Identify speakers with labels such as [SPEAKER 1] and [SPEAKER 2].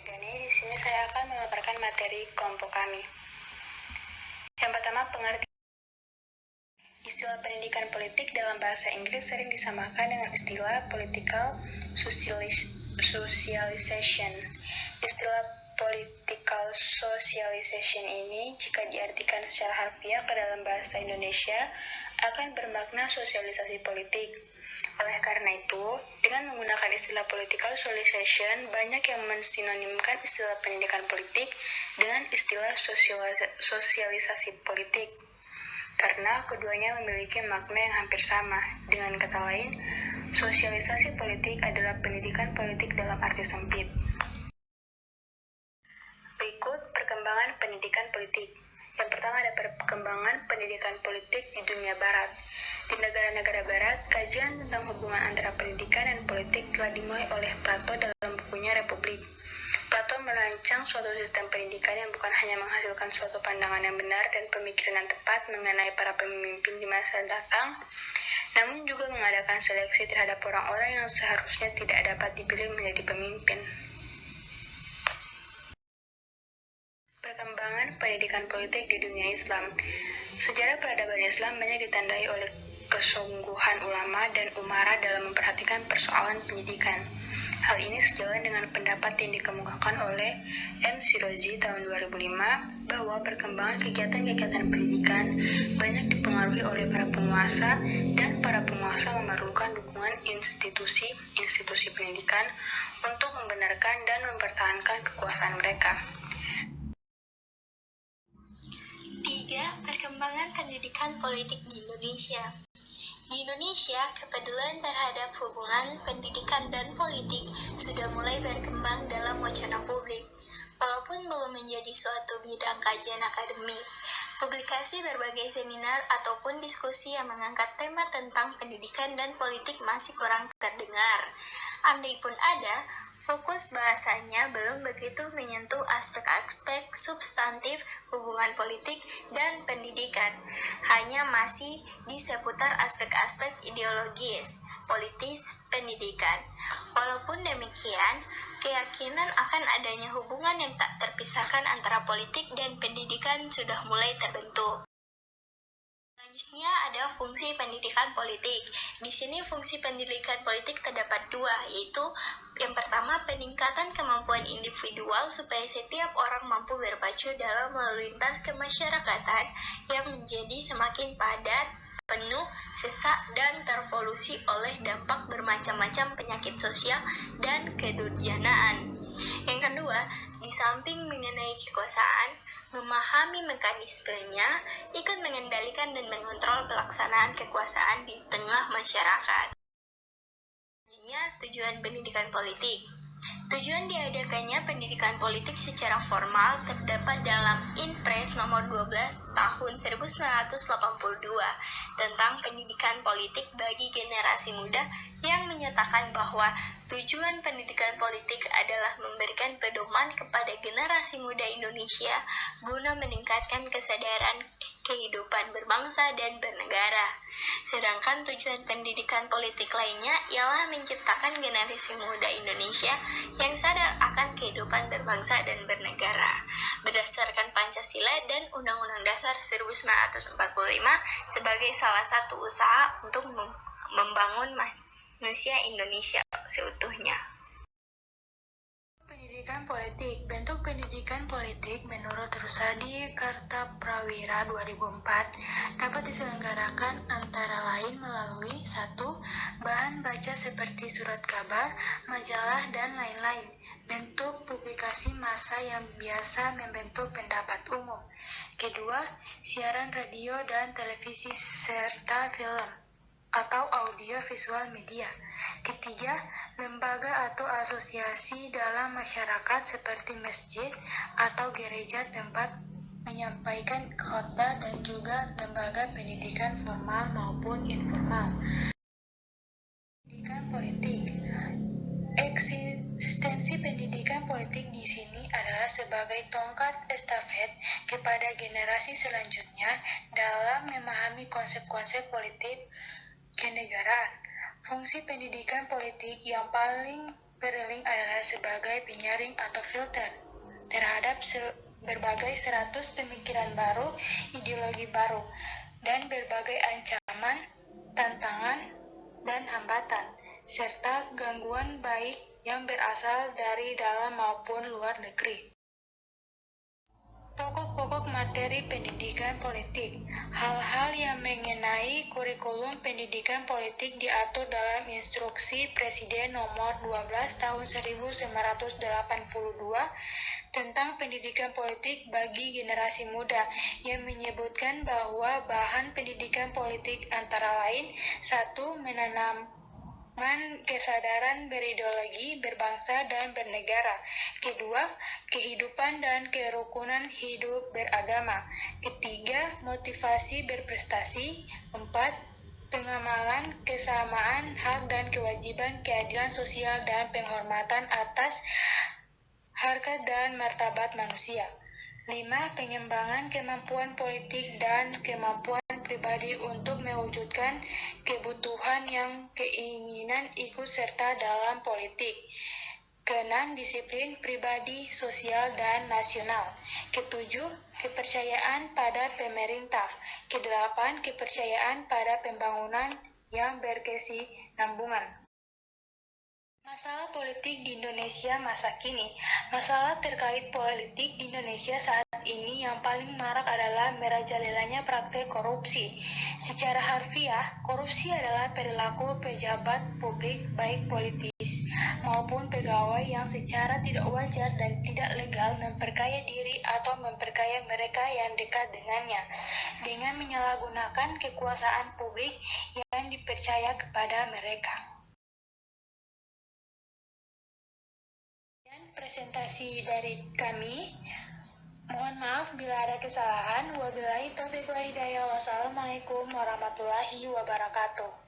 [SPEAKER 1] Di sini saya akan memaparkan materi kelompok kami. Yang pertama, pengertian. Istilah pendidikan politik dalam bahasa Inggris sering disamakan dengan istilah political socialization. Istilah political socialization ini, jika diartikan secara harfiah ke dalam bahasa Indonesia, akan bermakna sosialisasi politik. Oleh karena itu, dengan menggunakan istilah political socialization, banyak yang mensinonimkan istilah pendidikan politik dengan istilah sosialisasi politik. Karena keduanya memiliki makna yang hampir sama. Dengan kata lain, sosialisasi politik adalah pendidikan politik dalam arti sempit. Berikut perkembangan pendidikan politik. Yang pertama ada perkembangan pendidikan politik di dunia barat. Di negara-negara barat, kajian tentang hubungan antara pendidikan dan politik telah dimulai oleh Plato dalam bukunya Republik. Plato merancang suatu sistem pendidikan yang bukan hanya menghasilkan suatu pandangan yang benar dan pemikiran yang tepat mengenai para pemimpin di masa datang, namun juga mengadakan seleksi terhadap orang-orang yang seharusnya tidak dapat dipilih menjadi pemimpin. Perkembangan pendidikan politik di dunia Islam. Sejarah peradaban Islam banyak ditandai oleh kesungguhan ulama dan umara dalam memperhatikan persoalan pendidikan. Hal ini sejalan dengan pendapat yang dikemukakan oleh M. Shirazi tahun 2005 bahwa perkembangan kegiatan-kegiatan pendidikan banyak dipengaruhi oleh para penguasa dan para penguasa memerlukan dukungan institusi pendidikan untuk membenarkan dan mempertahankan kekuasaan mereka.
[SPEAKER 2] 3. Perkembangan pendidikan politik di Indonesia. Di Indonesia, kepedulian terhadap hubungan pendidikan dan politik sudah mulai berkembang dalam wacana publik. Walaupun belum menjadi suatu bidang kajian akademik, publikasi berbagai seminar ataupun diskusi yang mengangkat tema tentang pendidikan dan politik masih kurang terdengar. Andai pun ada, fokus bahasanya belum begitu menyentuh aspek-aspek substantif hubungan politik dan pendidikan. Hanya masih di seputar aspek-aspek ideologis, politis, pendidikan. Walaupun demikian, keyakinan akan adanya hubungan yang tak terpisahkan antara politik dan pendidikan sudah mulai terbentuk. Selanjutnya ada fungsi pendidikan politik. Di sini fungsi pendidikan politik terdapat dua, yaitu yang pertama peningkatan kemampuan individual supaya setiap orang mampu berpacu dalam lalu lintas kemasyarakatan yang menjadi semakin padat, penuh, sesak, dan terpolusi oleh dampak bermacam-macam penyakit sosial dan kedurjanaan. Yang kedua, di samping mengenai kekuasaan, memahami mekanismenya, ikut mengendalikan dan mengontrol pelaksanaan kekuasaan di tengah masyarakat. Selanjutnya, tujuan pendidikan politik. Tujuan diadakannya pendidikan politik secara formal terdapat dalam Inpres nomor 12 tahun 1982 tentang pendidikan politik bagi generasi muda yang menyatakan bahwa tujuan pendidikan politik adalah memberikan pedoman kepada generasi muda Indonesia guna meningkatkan kesadaran kehidupan berbangsa dan bernegara. Sedangkan tujuan pendidikan politik lainnya ialah menciptakan generasi muda Indonesia yang sadar akan kehidupan berbangsa dan bernegara berdasarkan Pancasila dan Undang-Undang Dasar 1945 sebagai salah satu usaha untuk membangun manusia Indonesia seutuhnya.
[SPEAKER 3] Pendidikan politik. Bentuk pendidikan politik menurut Rusadi Kartaprawira 2004 dapat diselenggarakan antara lain melalui 1. Bahan baca seperti surat kabar, majalah, dan lain-lain. Bentuk publikasi massa yang biasa membentuk pendapat umum. Kedua, siaran radio dan televisi serta film atau audio visual media. Ketiga, lembaga atau asosiasi dalam masyarakat seperti masjid atau gereja tempat menyampaikan khotbah dan juga lembaga pendidikan formal maupun informal. Pendidikan politik. Eksistensi pendidikan politik di sini adalah sebagai tongkat estafet kepada generasi selanjutnya dalam memahami konsep-konsep politik kenegaraan. Fungsi pendidikan politik yang paling Perlink adalah sebagai penyaring atau filter terhadap berbagai 100 pemikiran baru, ideologi baru, dan berbagai ancaman, tantangan, dan hambatan, serta gangguan baik yang berasal dari dalam maupun luar negeri. Pokok-pokok materi pendidikan politik. Hal-hal yang mengenai kurikulum pendidikan politik diatur dalam Instruksi Presiden Nomor 12 Tahun 1982 tentang pendidikan politik bagi generasi muda yang menyebutkan bahwa bahan pendidikan politik antara lain 1. Menanamkan kesadaran berideologi, berbangsa, dan bernegara. Kedua, kehidupan dan kerukunan hidup beragama. Ketiga, motivasi berprestasi. 4. Pengamalan kesamaan hak dan kewajiban, keadilan sosial, dan penghormatan atas harkat dan martabat manusia. 5. Pengembangan kemampuan politik dan kemampuan pribadi untuk mewujudkan kebutuhan yang keinginan ikut serta dalam politik. Ke-6. Disiplin pribadi, sosial, dan nasional. Ke-7. Kepercayaan pada pemerintah. Ke-8. Kepercayaan pada pembangunan yang berkesinambungan. Masalah politik di Indonesia masa kini. Masalah terkait politik di Indonesia saat ini yang paling marak adalah merajalelanya praktek korupsi. Secara harfiah, korupsi adalah perilaku pejabat publik baik politis maupun pegawai yang secara tidak wajar dan tidak legal memperkaya diri atau memperkaya mereka yang dekat dengannya dengan menyalahgunakan kekuasaan publik yang dipercaya kepada mereka. Presentasi dari kami. Mohon maaf bila ada kesalahan. Wabillahi taufiq wal hidayah. Wassalamualaikum warahmatullahi wabarakatuh.